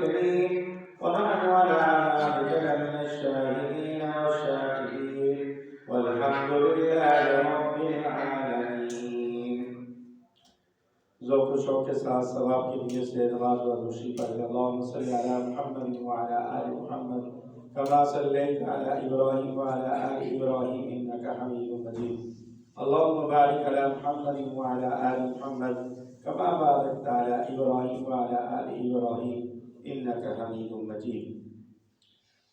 المسلمين ونحن على ذلك من الشاهدين والشاكرين والحمد لله رب العالمين. ذوق و شوق کے ساتھ ثواب کی نیت سے نماز و روشی پڑھ اللہم صلی علی محمد وعلی آل محمد كما صليت على إبراهيم وعلى آل إبراهيم إنك حميد مجيد. اللهم بارك على محمد وعلى آل محمد كما باركت على إبراهيم وعلى آل إبراهيم إنك حميد مجيد.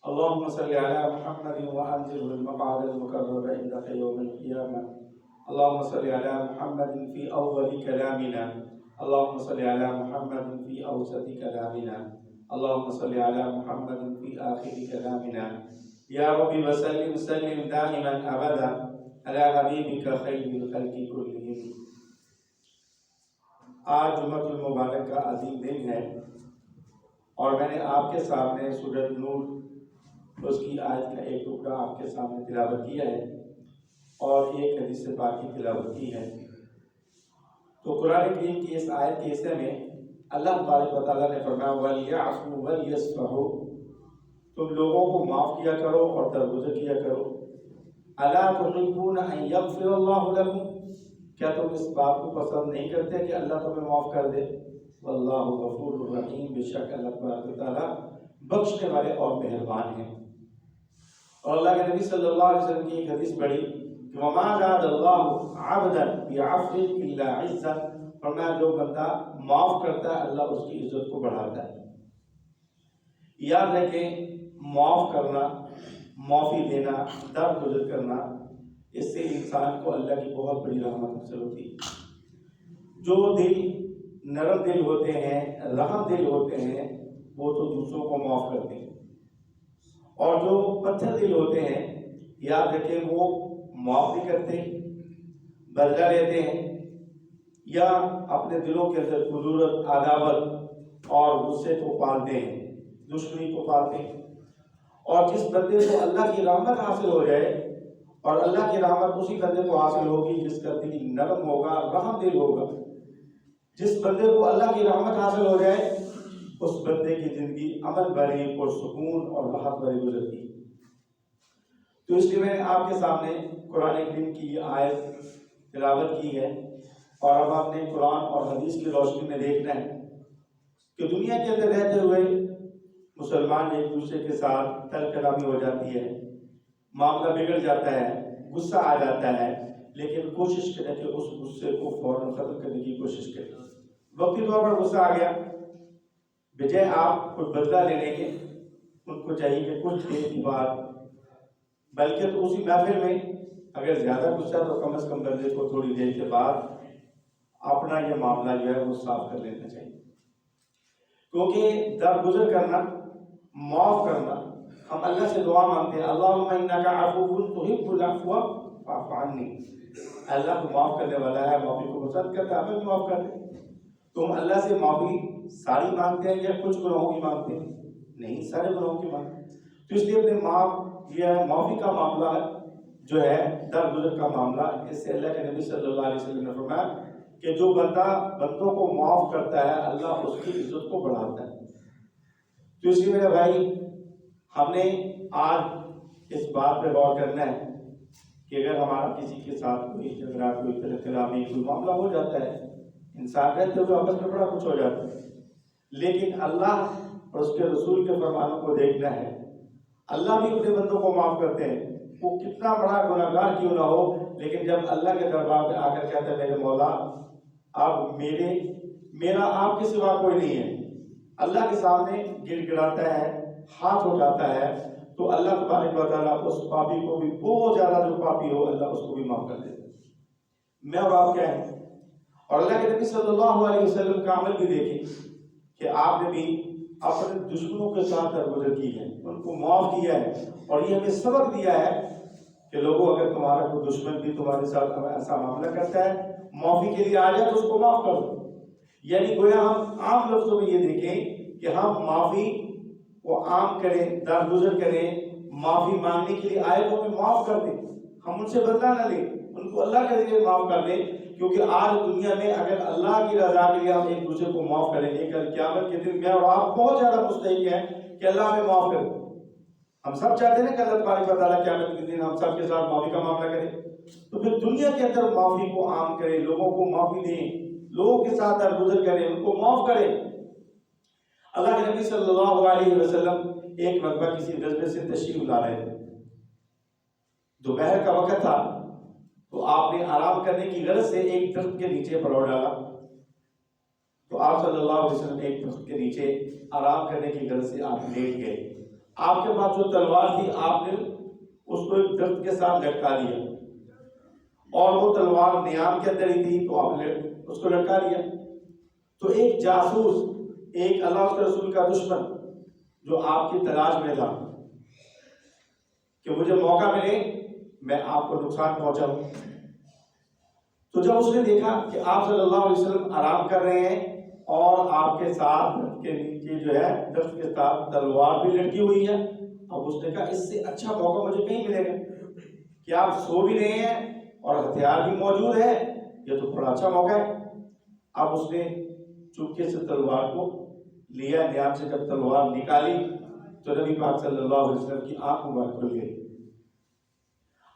اللهم صل على محمد وأنزله المقعد المقرب عندك يوم القيامة. اللهم صل على محمد في أول كلامنا. اللهم صل على محمد في أوسط كلامنا. اللهم صل على محمد في آخر كلامنا. يا رب وسلم سلم دائما أبدا على حبيبك خير الخلق كلهم. آج جمعۃ المبارک کا عظیم دن ہے اور میں نے آپ کے سامنے سورۃ نور اس کی آیت کا ایک ٹکڑا آپ کے سامنے تلاوت کیا ہے اور ایک حدیث پاک کی تلاوت کی ہے. تو قرآن کریم کی اس آیت کے حصے میں اللہ تبارک و تعالیٰ نے فرمایا وَلْيَعْفُوا وَلْيَصْفَحُوا، تم لوگوں کو معاف کیا کرو اور درگزر کیا کرو. أَلَا تُحِبُّونَ أَن يَغْفِرَ اللَّهُ لَكُمْ، کیا تم اس بات کو پسند نہیں کرتے کہ اللہ تمہیں معاف کر دے؟ وَاللَّهُ غَفُورٌ رَحِيمٌ، بے شک اللہ تبارک و تعالیٰ بخشنے والے اور مہربان ہیں. اور اللہ کے نبی صلی اللہ علیہ وسلم کی ایک حدیث پڑھی کہ وَمَا زَادَ اللَّهُ عَبْدًا بِعَفْوٍ إِلَّا عِزًّا، فرمایا جو بندہ معاف کرتا ہے اللہ اس کی عزت کو بڑھاتا ہے. یاد رکھیں معاف کرنا، معافی دینا، درگزر کرنا، اس سے انسان کو اللہ کی بہت بڑی رحمت حاصل ہوتی ہے. جو دل نرم دل ہوتے ہیں، رحم دل ہوتے ہیں، وہ تو دوسروں کو معاف کرتے ہیں، اور جو پتھر دل ہوتے ہیں یاد رکھیں وہ معاف نہیں کرتے، بدلہ لیتے ہیں یا اپنے دلوں کے اندر قدورت، عداوت اور غصے کو پالتے ہیں، دشمنی کو پالتے ہیں. اور جس بندے کو اللہ کی رحمت حاصل ہو جائے، اور اللہ کی رحمت اسی بندے کو حاصل ہوگی جس کا دل نرم ہوگا، رحم دل ہوگا. جس بندے کو اللہ کی رحمت حاصل ہو جائے اس بندے کی زندگی امن بھری، پرسکون اور راحت بھری گزرتی ہے. تو اس لیے میں نے آپ کے سامنے قرآن کریم کی یہ آیت تلاوت کی ہے، اور اب آپ نے قرآن اور حدیث کی روشنی میں دیکھنا ہے کہ دنیا کے اندر رہتے ہوئے مسلمان ایک دوسرے کے ساتھ تل کلامی ہو جاتی ہے، معاملہ بگڑ جاتا ہے، غصہ آ جاتا ہے، لیکن کوشش کریں کہ اس غصے کو فوراً ختم کرنے کی کوشش کریں. وقتی طور پر غصہ آ گیا، بجائے آپ کوئی بدلہ لینے کے ان کو چاہیے کہ کچھ دیر کے بعد، بلکہ تو اسی محفل میں اگر زیادہ غصہ تو کم از کم بندے کو تھوڑی دیر کے بعد اپنا یہ معاملہ جو ہے وہ صاف کر لینا چاہیے. کیونکہ درگزر کرنا، معاف کرنا، ہم اللہ سے دعا مانگتے ہیں اللہم انک عفو تحب العفو فاعف عنی، اللہ کو معاف کرنے والا ہے، معافی کو پسند کرتا ہے، ہمیں بھی معاف کر دے. تو ہم اللہ سے معافی ساری مانگتے ہیں یا کچھ گناہوں کی مانگتے ہیں؟ نہیں، سارے گناہوں کی مانگتے ہیں. تو اس لیے اپنے یہ معافی کا معاملہ جو ہے، درگزر کا معاملہ، اس سے اللہ کے نبی صلی اللہ علیہ وسلم نے فرمایا کہ جو بندہ بندوں کو معاف کرتا ہے اللہ اس کی عزت کو بڑھاتا ہے. تو اس لیے میرے بھائی ہم نے آج اس بات پہ غور کرنا ہے کہ اگر ہمارا کسی کے ساتھ کوئی جھگڑا، کوئی کلامی، کوئی معاملہ ہو جاتا ہے، انسان رہتے ہوئے آپس میں بڑا کچھ ہو جاتا ہے، لیکن اللہ اور اس کے رسول کے فرمانوں کو دیکھنا ہے. اللہ بھی اپنے بندوں کو معاف کرتے ہیں، وہ کتنا بڑا گناہگار کیوں نہ ہو، لیکن جب اللہ کے دربار پہ آ کر کہتا ہے میرے مولا اب میرا آپ کے سوا کوئی نہیں ہے، اللہ کے سامنے گر گڑاتا ہے، ہاتھ اٹھاتا ہے، تو اللہ تبارک و تعالیٰ اس پاپی کو بھی، بہت زیادہ جو پاپی ہو، اللہ اس کو بھی معاف کر دیتا ہے. میں اور آپ کیا ہیں؟ اور اللہ کے نبی صلی اللہ علیہ وسلم کا عمل بھی دیکھیں کہ آپ نے بھی اپنے دشمنوں کے ساتھ درگزر کی ہے، ان کو معاف کیا ہے. اور یہ ہمیں سبق دیا ہے کہ لوگوں اگر تمہارا کوئی دشمن بھی تمہارے ساتھ ایسا معاملہ کرتا ہے، معافی کے لیے آ جائے تو اس کو معاف کر دو. یعنی گویا ہم عام لفظوں میں یہ دیکھیں کہ ہم معافی کو عام کریں، درگزر کریں، معافی مانگنے کے لیے آئے تو ہمیں معاف کر دیں، ہم ان سے بدلہ نہ لیں، ان کو اللہ کے ذریعے معاف کر دیں. کیونکہ آج دنیا میں اگر اللہ کی رضا کے لیے ہم ایک دوسرے کو معاف کریں گے، کل قیامت کے دن میں اور آپ بہت زیادہ مستحق ہیں کہ اللہ ہمیں معاف کرے۔ ہم سب چاہتے ہیں کہ اللہ تبارک و تعالیٰ قیامت کے دن ہم سب کے ساتھ معافی کا معاملہ کرے، تو پھر دنیا کے اندر معافی کو عام کرے، لوگوں کو معافی دیں، لوگوں کے ساتھ درگزر کریں، ان کو معاف کریں۔ اللہ کے نبی صلی اللہ علیہ وسلم ایک مرتبہ کسی غزوے سے تشریف لا رہے تھے، دوپہر کا وقت تھا، تو آپ نے آرام کرنے کی غرض سے ایک درخت کے نیچے پڑاؤ ڈالا۔ تو آپ صلی اللہ علیہ وسلم ایک درخت کے نیچے آرام کرنے کی غرض سے آپ لیٹ گئے۔ آپ کے پاس جو تلوار تھی آپ نے اس کو ایک درخت کے ساتھ لٹکا دیا، اور وہ تلوار نیام کے اندر ہی تھی، تو آپ نے اس کو لٹکا دیا۔ تو ایک جاسوس، ایک اللہ کے رسول کا دشمن جو آپ کی تلاش میں تھا کہ مجھے موقع ملے میں آپ کو نقصان پہنچاؤں، تو جب اس نے دیکھا کہ آپ صلی اللہ علیہ وسلم آرام کر رہے ہیں اور آپ کے ساتھ درخت کے نیچے جو ہے درخت کے ساتھ تلوار بھی لٹکی ہوئی ہے، اب اس نے کہا اس سے اچھا موقع مجھے کہیں ملے گا کہ آپ سو بھی رہے ہیں اور ہتھیار بھی موجود ہے، یہ تو بڑا اچھا موقع ہے۔ اب اس نے چپکے سے تلوار کو لیا، نیام سے جب تلوار نکالی تو نبی پاک صلی اللہ علیہ وسلم کی آنکھ مبارک کھل گئی۔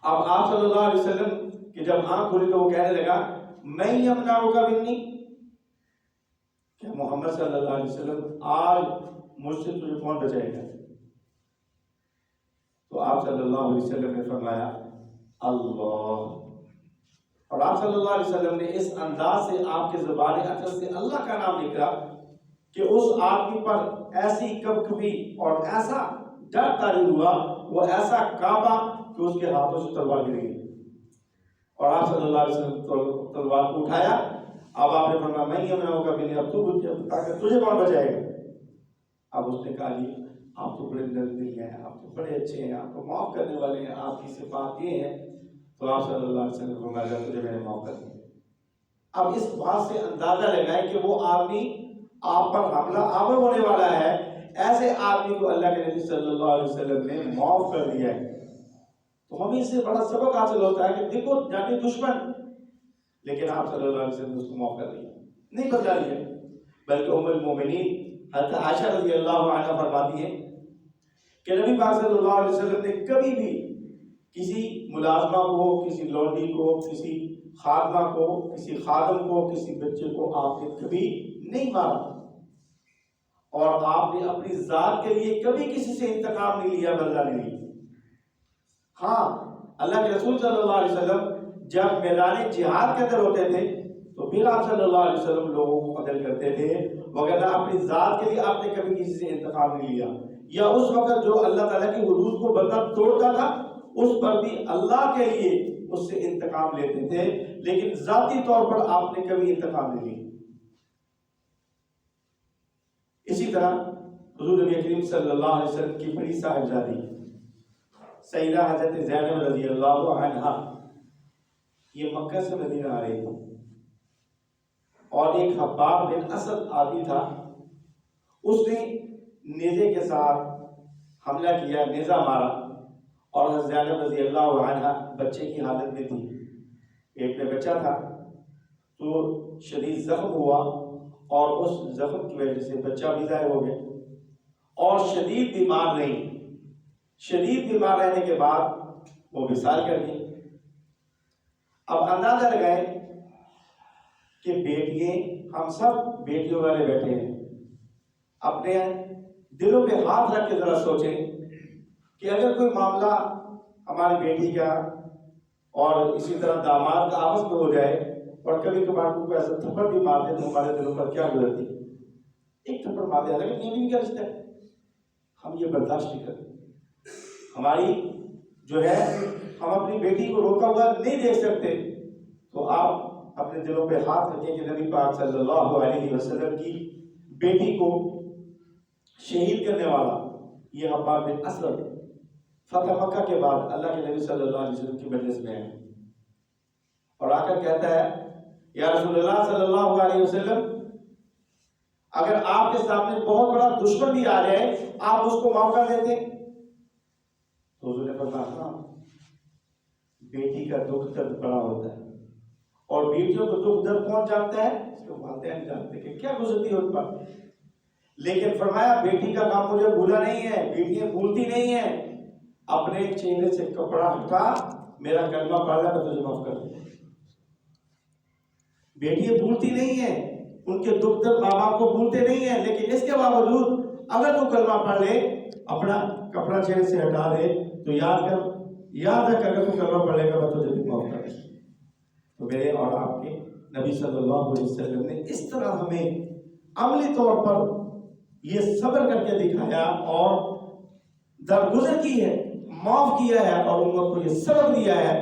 اب آپ صلی اللہ علیہ وسلم کہ جب آنکھ کھلی تو وہ کہنے لگا میں یمنعک منی، کہ محمد صلی اللہ علیہ وسلم آج مجھ سے تجھے کون بچائے گا؟ تو آپ صلی اللہ علیہ وسلم نے فرمایا اللہ، اور آپ صلی اللہ علیہ وسلم نے اس انداز سے آپ کے زبان اطہر سے اللہ کا نام نکلا کہ اس آدمی پر ایسی کبکبی اور ایسا ڈر طاری ہوا، وہ ایسا کانپا کہ اس کے ہاتھوں سے تلوار گر گئی، اور آپ صلی اللہ علیہ وسلم تلوار کو اٹھایا۔ اب آپ نے فرمایا میں یمنعک منی، اب تو تجھے کون بچائے گا؟ اب اس نے کہا جی آپ تو بڑے نرم ہیں، آپ تو بڑے اچھے ہیں، آپ کو معاف کرنے والے ہیں، آپ کی صفات یہ ہیں۔ تو آپ صلی اللہ علیہ وسلم نے فرمایا تجھے میں نے معاف کر دیا۔ اب اس بات سے اندازہ لگائیں کہ وہ آدمی آپ پر حملہ آور ہونے والا ہے، ایسے آدمی کو اللہ کے نبی صلی اللہ علیہ وسلم نے معاف کر دیا ہے۔ تو ہمیں اس سے بڑا سبق حاصل ہوتا ہے کہ دیکھو جانے دشمن، لیکن آپ صلی اللہ علیہ وسلم نے اس کو معاف کر دیا، نہیں بدلا لیا، بلکہ ام المومنین حضرت عائشہ رضی اللہ عنہا فرماتی ہے کہ نبی پاک صلی اللہ علیہ وسلم نے کبھی بھی کسی ملازمہ کو، کسی لونڈی کو، کسی خادمہ کو، کسی خادم کو، کسی بچے کو آپ نے کبھی نہیں مارا، اور آپ نے اپنی ذات کے لیے کبھی کسی سے انتقام نہیں لیا، بدلہ نہیں لیا۔ ہاں اللہ کے رسول صلی اللہ علیہ وسلم جب میدان جہاد کے اندر ہوتے تھے تو پھر آپ صلی اللہ علیہ وسلم لوگوں کو قتل کرتے تھے، وغیرہ اپنی ذات کے لیے آپ نے کبھی کسی سے انتقام نہیں لیا، یا اس وقت جو اللہ تعالیٰ کی حدود کو بندہ توڑتا تھا اس پر بھی اللہ کے لیے اس سے انتقام لیتے تھے، لیکن ذاتی طور پر آپ نے کبھی انتقام نہیں لیا۔ اسی طرح حضور نبی کریم صلی اللہ علیہ وسلم کی بڑی صاحبزادی سیدہ حضرت زینب رضی اللہ عنہا، یہ مکہ سے مدینہ آ رہی تھی، اور ایک حباب بن اسد آدمی تھا، اس نے نیزے کے ساتھ حملہ کیا، نیزہ مارا، اور حضرت زینب رضی اللہ عنہا بچے کی حالت میں تھی، پیٹ میں بچہ تھا، تو شدید زخم ہوا، اور اس زخم کی وجہ سے بچہ بھی ضائع ہو گیا، اور شدید بیمار نہیں، شدید بیمار رہنے کے بعد وہ وصال کر گئی۔ اب اندازہ لگائیں کہ بیٹیاں، ہم سب بیٹیوں والے بیٹھے ہیں، اپنے دلوں پہ ہاتھ رکھ کے ذرا سوچیں کہ اگر کوئی معاملہ ہماری بیٹی کا اور اسی طرح داماد کا آپس میں ہو جائے اور کبھی کبھار کو ایسا تھپڑ بھی مار دے تو ہمارے دلوں پر کیا گزرتی؟ ایک تھپڑ مار دے، لیکن یہ بھی کیا رشتہ ہے، ہم یہ برداشت نہیں کرتے۔ ہماری جو ہے ہم اپنی بیٹی کو روکا ہوا نہیں دیکھ سکتے، تو آپ اپنے دلوں پہ ہاتھ رکھیں کہ نبی پاک صلی اللہ علیہ وسلم کی بیٹی کو شہید کرنے والا یہ حباب بن اسد فتح مکہ کے بعد اللہ کے نبی صلی اللہ علیہ وسلم کی مجلس میں ہے، اور آ کر کہتا ہے یا رسول اللہ صلی اللہ علیہ وسلم، اگر آپ کے سامنے بہت بڑا دشمن بھی آ جائے آپ اس کو معاف کر دیتے؟ تو حضور نے فرمایا ہاں، بیٹی کا دکھ درد بڑا ہوتا ہے، اور بیٹیوں کو دکھ درد کون جانتا ہے؟ اس کے والدین جانتے کہ کیا گزرتی ہے ان پر. لیکن فرمایا بیٹی کا کام مجھے بھولا نہیں ہے، بیٹیاں بھولتی نہیں ہیں. اپنے چہرے سے کپڑا ہٹا، میرا کلمہ پڑھ لے، میں تجھے معاف کر دوں. بیٹیاں بھولتی نہیں ہیں، ان کے دکھ درد ماں باپ کو بھولتے نہیں ہیں، لیکن اس کے باوجود اگر تو کلمہ پڑھ لے، اپنا کپڑا چہرے سے ہٹا دے، تو یاد رکھ اگر تو کلمہ پڑھ لے گا میں تجھے بھی معاف کر دوں. تو میرے اور آپ کے نبی صلی اللہ علیہ وسلم نے اس طرح ہمیں عملی طور پر یہ صبر کر کے دکھایا اور درگزر کی ہے، معاف کیا ہے، اور امت کو یہ سبق دیا ہے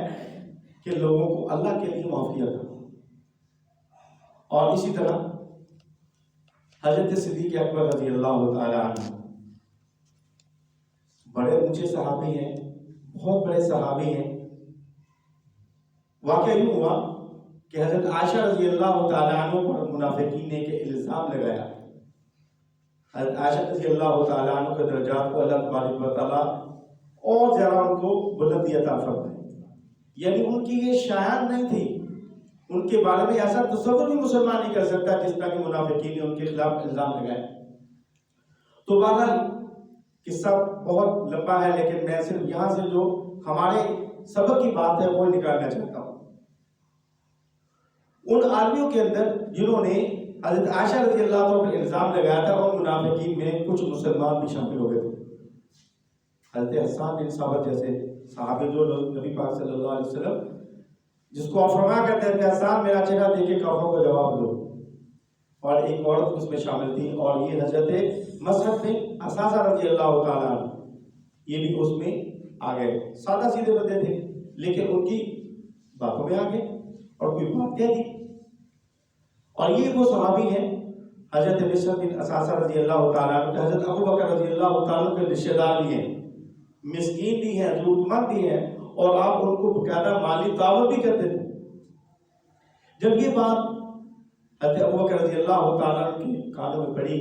کہ لوگوں کو اللہ کے لیے معاف کیا کرو. اور اسی طرح حضرت صدیق اکبر رضی اللہ تعالی عنہ بڑے اونچے صحابی ہیں، بہت بڑے صحابی ہیں. واقعہ یوں ہوا کہ حضرت عائشہ رضی اللہ تعالی عنہ پر منافقین نے ایک الزام لگایا. حضرت عائشہ رضی اللہ تعالی عنہ کے درجات کو اللہ تبارک و تعالی اور زیادہ ان کو بلندی عطا فرمائے. یعنی ان کی یہ شان نہیں تھی، ان کے بارے میں ایسا تصور بھی مسلمان نہیں کر سکتا جس طرح کہ منافقین نے ان کے خلاف الزام لگایا. تو بہرحال قصہ بہت لمبا ہے، لیکن میں صرف یہاں سے جو ہمارے سبق کی بات ہے وہ نکالنا چاہتا ہوں. ان آدمیوں کے اندر جنہوں نے حضرت عائشہ رضی اللہ عنہ پر الزام لگایا تھا، اور منافقین میں کچھ مسلمان بھی شامل ہو گئے تھے. حضرت حسان بن ثابت جیسے صحابی جو نبی پاک صلی اللہ علیہ وسلم جس کو آپ فرمایا کرتے ہیں کہ حسان میرا چہرہ دیکھ کے کافروں کو جواب دو، اور ایک عورت اس میں شامل تھی، اور یہ حضرت مسعود بن اساسہ رضی اللہ تعالیٰ عنہ، یہ بھی اس میں آ گئے. سادہ سیدھے بندے تھے، لیکن ان کی باتوں میں آ گئے اور کوئی بات کہہ دی. اور یہ وہ صحابی ہیں حضرت مسعود بن اساسہ رضی اللہ تعالیٰ عنہ، حضرت ابو بکر رضی اللہ تعالیٰ عنہ کے رشتہ دار بھی ہیں، مسکین بھی ہیں، ضرورت مند بھی ہیں، اور آپ ان کو باقاعدہ مالی تعاون بھی کرتے تھے. جب یہ بات حضرت ابو بکر رضی اللہ تعالیٰ عنہ کے کانوں میں پڑی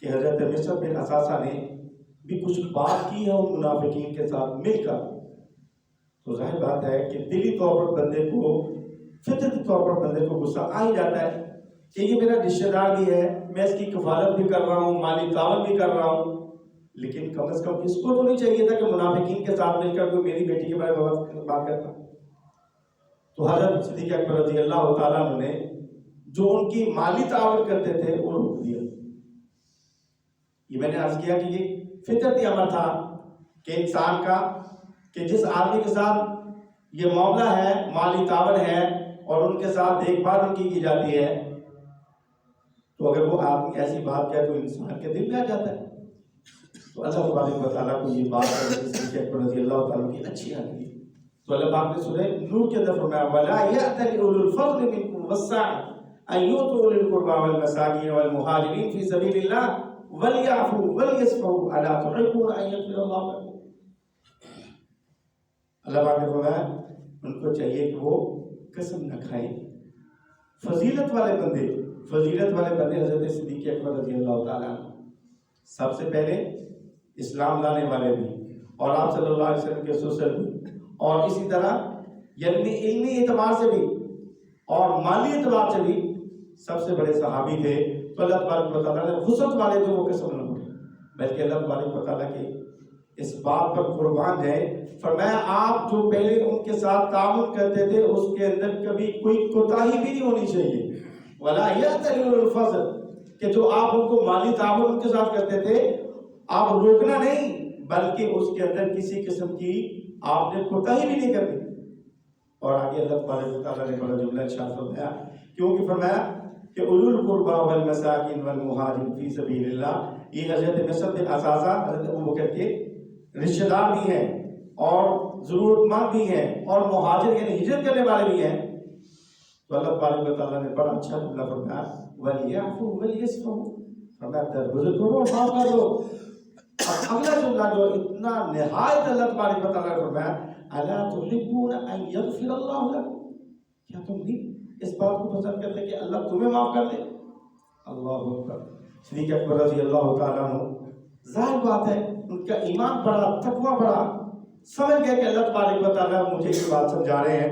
کہ حضرت مسعود بن اساسہ نے بھی کچھ بات کی ہے ان منافقین کے ساتھ مل کر، تو ظاہر بات ہے کہ دلی طور پر بندے کو، فطرتی طور پر بندے کو غصہ آ ہی جاتا ہے کہ یہ میرا رشتہ دار بھی ہے، میں اس کی کفالت بھی کر رہا ہوں، مالی تعاون بھی کر رہا ہوں، لیکن کم از کم اس کو تو نہیں چاہیے تھا کہ منافقین کے ساتھ مل کر کوئی میری بیٹی کے بارے میں بات کرتا. تو حضرت صدیق اکبر رضی اللہ تعالیٰ عنہ نے جو ان کی مالی تعاون کرتے تھے وہ روک دیا. یہ میں نے عرض کیا کہ یہ فطرتی امر تھا کہ انسان کا، کہ جس آدمی کے ساتھ یہ معاملہ ہے، مالی تعاون ہے، اور ان کے ساتھ دیکھ بھال ان کی جاتی ہے، تو اگر وہ آدمی ایسی بات کہے تو انسان کے دل میں آ جاتا ہے. تو اللہ تبارک و تعالیٰ کو یہ بات صدیق اکبر رضی اللہ تعالیٰ کی اچھی لگی. تو اللہ پاک نے سورہ نور کے اندر فرمایا وَلَا يَأْتَلِ أُولُو الْفَضْلِ مِنْكُمْ وَالسَّعَةِ أَنْ يُؤْتُوا أُولِي الْقُرْبَى وَالْمَسَاكِينَ وَالْمُهَاجِرِينَ فِي سَبِيلِ اللَّهِ وَلْيَعْفُوا وَلْيَصْفَحُوا أَلَا تُحِبُّونَ أَنْ يَغْفِرَ اللَّهُ لَكُمْ. اللہ پاک نے فرمایا ان کو چاہیے کہ وہ قسم نہ کھائیں. فضیلت والے بندے حضرت صدیق اکبر رضی اللہ تعالیٰ عنہ، سب سے پہلے اسلام لانے والے بھی، اور آپ صلی اللہ علیہ وسلم کے سسر بھی، اور اسی طرح یعنی علمی اعتبار سے بھی اور مالی اعتبار سے بھی سب سے بڑے صحابی تھے. تو اللہ تبارک و تعالیٰ نے وسعت والے جو وہ قسم نہ ہوئے، بلکہ اللہ تبارک و تعالیٰ کے اس بات پر قربان جائے. فرمایا آپ جو پہلے ان کے ساتھ تعاون کرتے تھے اس کے اندر کبھی کوئی کوتاہی بھی نہیں ہونی چاہیے. وَلَا يَأْتَلِ أُولُو الْفَضْلِ، کہ جو آپ ان کو مالی تعاون ان کے ساتھ کرتے تھے آپ روکنا نہیں، بلکہ اس کے اندر کسی قسم کی آپ نے کوتاہی بھی نہیں کرنی. اور آگے اللہ تبارک و تعالیٰ نے بڑا جملہ ارشاد فرمایا، کیونکہ فرمایا کہ اولو القربى والمساکین والمہاجرین فی سبیل اللہ. یہ حضرت مسعود بن اساسہ حضرت ابو بکر کے رشتہ دار بھی ہیں، اور ضرورت مند بھی ہیں، اور مہاجر یعنی ہجرت کرنے والے بھی ہیں. تو اللہ تبارک و تعالیٰ نے بڑا اچھا جملہ فرمایا وَلْيَعْفُوا وَلْيَصْفَحُوا، فرمایا درگزر کرو اور معاف کر دو. اور اگلا جملہ جو اتنا نہایت اللہ تبارک و تعالیٰ نے فرمایا أَلَا تُحِبُّونَ أَن يَغْفِرَ اللَّهُ لَكُمْ، کیا تم نہیں اس بات کو پسند کرتے کہ اللہ تمہیں معاف کر دے؟ اللہ اکبر. صدیق اکبر رضی اللہ تعالیٰ عنہ، ظاہر بات ہے ان کا ایمان بڑا، تقویٰ بڑا، سمجھ گئے کہ اللہ تبارک و تعالیٰ مجھے یہ بات سمجھا رہے ہیں.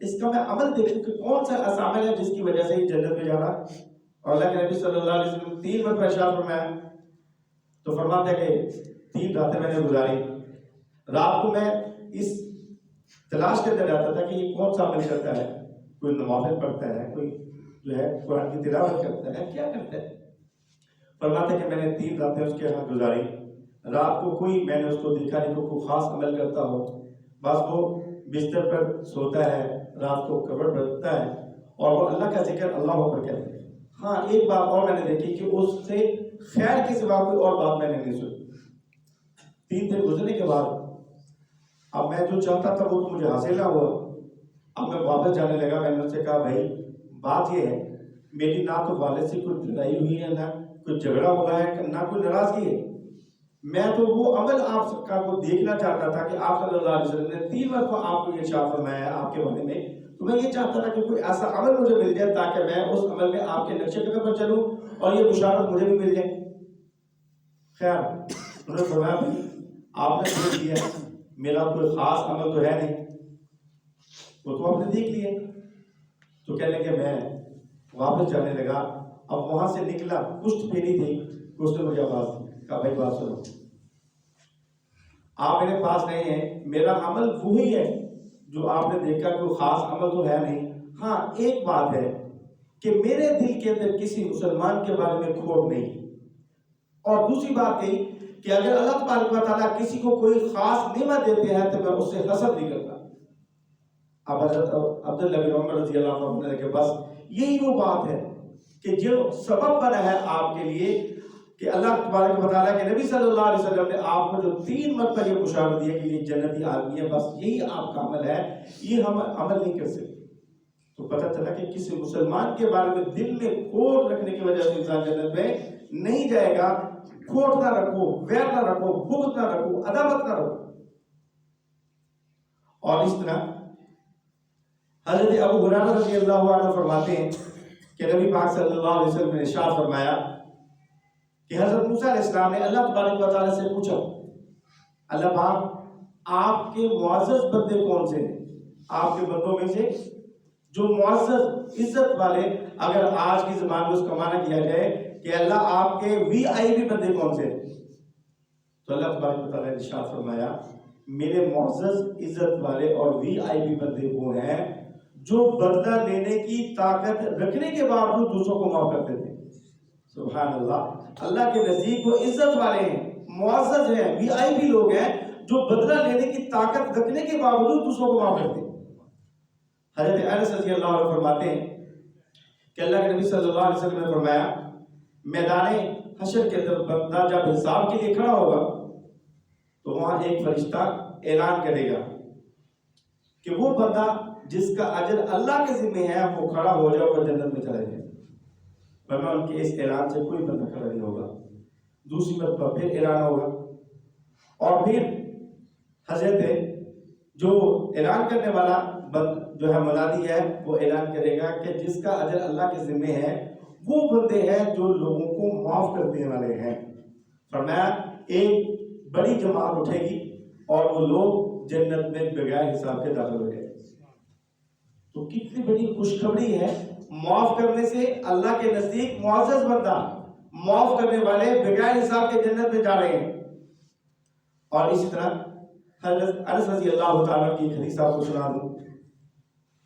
اس کا میں عمل دیکھوں کہ کون سا ایسا عمل ہے جس کی وجہ سے یہ جنت میں جانا. اور اللہ کے نبی صلی اللہ علیہ وسلم 3 مرتبہ ارشاد فرمایا تو فرماتے ہیں کہ 3 راتیں میں نے گزاری. رات کو میں اس تلاش کے اندر رہتا تھا کہ یہ کون سا عمل کرتا ہے, کوئی نوافل پڑھتا ہے, کوئی جو ہے قرآن کی تلاوت کرتا ہے, کیا کرتا ہے. فرماتے ہیں کہ میں نے 3 راتیں اس کے ہاتھ گزاری. رات کو کوئی میں نے اس کو دیکھا نہیں کوئی خاص عمل کرتا ہو, بس وہ بستر پر سوتا ہے, رات کو کبر پڑھتا ہے اور وہ اللہ کا ذکر اللہ پر کہتے ہیں. ہاں ایک بات اور میں نے دیکھی کہ اس سے خیر کے سوا کوئی اور بات میں نے نہیں سنی. 3 دن گزرنے کے بعد اب میں جو چاہتا تھا وہ تو مجھے حاصل نہ ہوا. اب میں واپس جانے لگا. میں نے اس سے کہا بھائی بات یہ ہے میری نہ تو والد سے کوئی لڑائی ہوئی ہے, نہ کوئی جھگڑا ہوا ہے, نہ کوئی ناراضگی ہے. میں تو وہ عمل آپ کا کو دیکھنا چاہتا تھا کہ آپ صلی اللہ علیہ وسلم نے 3 مرتبہ آپ کو یہ ارشاد فرمایا ہے آپ کے بارے میں, تو میں یہ چاہتا تھا کہ کوئی ایسا عمل مجھے مل جائے تاکہ میں اس عمل میں آپ کے نقشے قدم پر چلوں اور یہ بشارت مجھے بھی مل جائے. خیر انہوں نے فرمایا بھائی آپ نے دیکھ لیا, میرا کوئی خاص عمل تو ہے نہیں, وہ تو آپ نے دیکھ لیا. تو کہنے کہ میں واپس جانے لگا. اب وہاں سے نکلا, پشت پھیری تھی, اس نے مجھے آواز دی, کہا بھائی بات سنو, آپ میرے پاس نہیں ہیں, میرا عمل وہی ہے جو آپ نے دیکھا, کوئی خاص عمل تو ہے نہیں. ہاں ایک بات ہے کہ میرے دل کے اندر کسی مسلمان کے بارے میں کھوٹ نہیں. اور دوسری بات یہ کہ اگر اللہ تبارک و تعالیٰ کسی کو کوئی خاص نعمت دیتے ہیں تو میں اس سے حسد نہیں کرتا. اب حضرت عبداللہ بن عمر رضی اللہ عنہ نے کہ بس یہی وہ بات ہے کہ جو سبب بنا ہے آپ کے لیے کہ اللہ تبارک و تعالیٰ کے نبی صلی اللہ علیہ وسلم نے آپ کو جو 3 مرتبہ یہ بشارت دی ہے کہ یہ جنتی آدمی ہے, بس یہی آپ کا عمل ہے, یہ ہم عمل نہیں کر سکتے. تو پتہ چلا کہ کسی مسلمان کے بارے میں دل میں کھوٹ رکھنے کی وجہ سے انسان جنت میں نہیں جائے گا. کھوٹ نہ رکھو, ویر نہ رکھو, بغض نہ رکھو, عداوت نہ رکھو. اور اس طرح حضرت ابو ہریرہ رضی اللہ عنہ فرماتے ہیں کہ نبی پاک صلی اللہ علیہ وسلم نے ارشاد فرمایا کہ حضرت موسیٰ علیہ السلام نے اللہ تبارک و تعالیٰ سے پوچھا, اللہ پاک آپ کے معزز بندے کون سے ہیں؟ آپ کے بندوں میں سے جو معزز عزت والے, اگر آج کی زبان میں اس کا معنی کیا جائے کہ اللہ آپ کے وی آئی پی بندے کون سے ہیں, تو اللہ تبارک و تعالیٰ نے ارشاد فرمایا میرے معزز عزت والے اور وی آئی پی بندے وہ ہیں جو بدلہ لینے کی طاقت رکھنے کے باوجود دوسروں کو معاف کرتے تھے. سبحان اللہ, اللہ کے نزدیک وہ عزت والے ہیں, معزز ہیں, وی آئی پی لوگ ہیں جو بدلہ لینے کی طاقت رکھنے کے باوجود دوسروں کو معاف کرتے ہیں. حضرت انس رضی اللہ عنہ فرماتے ہیں کہ اللہ کے نبی صلی اللہ علیہ وسلم نے فرمایا میدان حشر کے اندر بندہ جب حساب کے لیے کھڑا ہوگا تو وہاں ایک فرشتہ اعلان کرے گا کہ وہ بندہ جس کا اجر اللہ کے ذمہ ہے وہ کھڑا ہو جائے اور جنت میں چلے جائے. ورنہ ان کے اس اعلان سے کوئی بندہ کھڑا نہیں ہوگا. دوسری مرتبہ پھر اعلان ہوگا اور پھر حضرت جو اعلان کرنے والا جو ہے منادی ہے وہ اعلان کرے گا کہ جس کا اجر اللہ کے ذمہ ہے وہ بندے ہیں جو لوگوں کو معاف کرنے والے ہیں. فرمایا ایک بڑی جماعت اٹھے گی اور وہ لوگ جنت میں بغیر حساب کے داخل ہو گئے. تو کتنی بڑی خوشخبری ہے, معاف کرنے سے اللہ کے نزدیک معزز بندہ, معاف کرنے والے بغیر حساب کے جنت میں جا رہے ہیں. اور اسی طرح حضرت انس رضی اللہ تعالیٰ کی حدیث آپ کو سنا دوں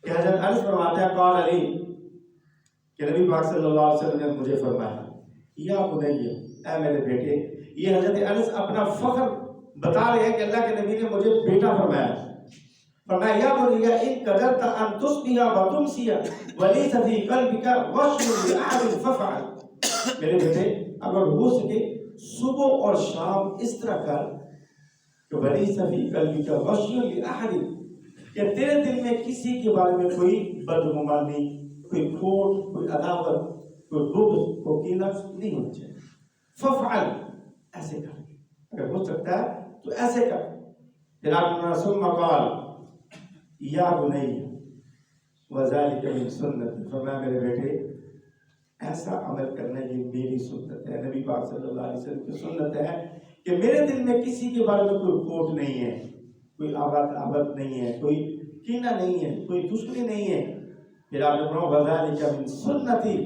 کہ حضرت انس فرماتے ہیں قال علی کہ نبی پاک صلی اللہ علیہ وسلم نے مجھے فرمایا یا بنی, اے میرے بیٹے. یہ حضرت انس اپنا فخر بتا رہے ہیں کہ اللہ کے نبی نے مجھے بیٹا فرمایا. فرمایا یا بنی ان قدرت ان تصبح وتمسی وليس في قلبك وشر لاحد فافعل. میرے بیٹے اگر ہو سکے صبح اور شام اس طرح کر کہ وليس في قلبك وشر لاحد, کہ تیرے دل میں کسی کے بارے میں کوئی بدگمانی, کوئی کھوٹ, کوئی عداوت, کوئی بغض, کوئی کینہ نہیں ہونا چاہیے. فافعل, ایسے کر, اگر ہو سکتا ہے تو ایسے کر. پھر آپ نے ثم قال یا بنی وذلك من سنتی, فرمایا میرے بیٹے ایسا عمل کرنا یہ میری سنت ہے, نبی پاک صلی اللہ علیہ وسلم کی سنت ہے کہ میرے دل میں کسی کے بارے میں کوئی کھوٹ نہیں ہے, کوئی عادت نہیں ہے، کوئی کینہ نہیں ہے، کوئی دشمنی نہیں ہے. پھر آپ نے فرمایا وَذَلِكَ مِن سُنَّتِي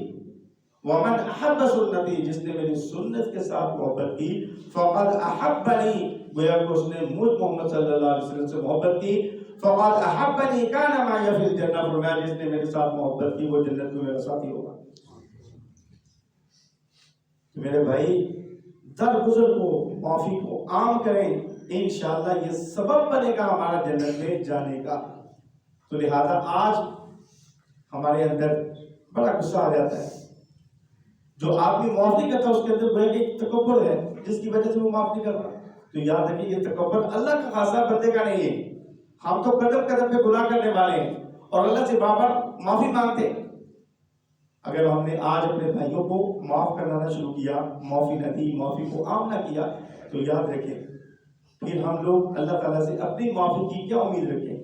وَمَنْ أَحَبَّ سُنَّتِي، جس نے میری سنت کے ساتھ محبت کی فَقَدْ أَحَبَّنِي، گویا کہ اس نے مجھ محمد صلی اللہ علیہ وسلم سے محبت کی. فَقَدْ أَحَبَّنِي كَانَ مَعِيَ فِي الْجَنَّةِ، فرمایا جس نے میرے ساتھ محبت کی وہ جنت میں میرا ساتھی ہوگا. تو میرے بھائی درگزر کو، معافی کو عام کریں، انشاءاللہ یہ سبب بنے گا ہمارا جنت میں جانے کا. تو لہذا آج ہمارے اندر بڑا غصہ آ جاتا ہے. جو آدمی معاف نہیں کرتا اس کے اندر گویا کہ ایک تکبر ہے جس کی وجہ سے وہ معاف نہیں کرتا. تو یاد رکھیے یہ تکبر اللہ کا خاصہ بندے کا نہیں ہے. ہم تو قدم قدم پہ گناہ کرنے والے ہیں اور اللہ سے بار بار معافی مانگتے. اگر ہم نے آج اپنے بھائیوں کو معاف کرنا نہ شروع کیا، معافی نہ دی، معافی کو عام نہ کیا، تو یاد رکھیں پھر ہم لوگ اللہ تعالیٰ سے اپنی معافی کی کیا امید رکھیں.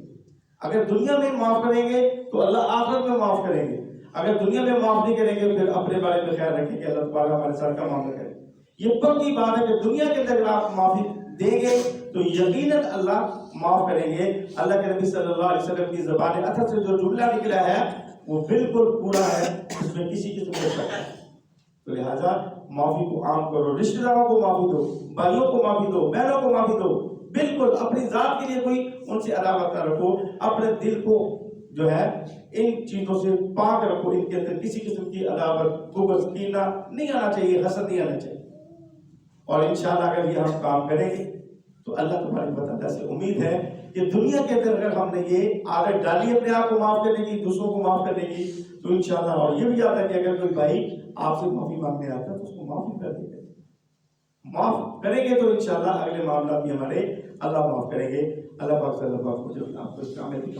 اگر دنیا میں معاف کریں گے تو اللہ آخرت میں معاف کریں گے. اگر دنیا میں معاف نہیں کریں گے پھر اپنے بارے میں خیال رکھیں کہ اللہ تعالیٰ ہمارے ساتھ کا معاملہ کرے. یہ پکی بات ہے کہ دنیا کے اندر آپ معافی دیں گے تو یقیناً اللہ معاف کریں گے. اللہ کے نبی صلی اللہ علیہ وسلم کی زبان اطہر سے جو جملہ نکلا ہے وہ بالکل پورا ہے، اس میں کسی قسم کا شک ہے. تو لہذا معافی کو عام کرو. رشتہ داروں کو معافی دو، بھائیوں کو معافی دو، بہنوں کو معافی دو. بالکل اپنی ذات کے لیے کوئی ان سے عداوت نہ رکھو. اپنے دل کو جو ہے ان چیزوں سے پاک رکھو. ان کے اندر کسی قسم کی عداوت، بغض، کینہ نہیں آنا چاہیے، حسد نہیں آنا چاہیے. اور انشاءاللہ اگر یہ ہم کام کریں گے تو اللہ تبارک و تعالیٰ سے امید ہے کہ دنیا کے اندر اگر ہم نے یہ عادت ڈالی اپنے آپ کو معاف کرنے کی، دوسروں کو معاف کرنے کی، تو انشاءاللہ. اور یہ بھی یاد ہے کہ اگر کوئی بھائی آپ سے معافی مانگنے آتا ہے تو اس کو معافی کر دیں گے. معاف کریں گے تو انشاءاللہ اگلے معاملات بھی ہمارے اللہ معاف کریں گے. اللہ پاک صلی اللہ علیہ وسلم آپ کو اس کام میں بھی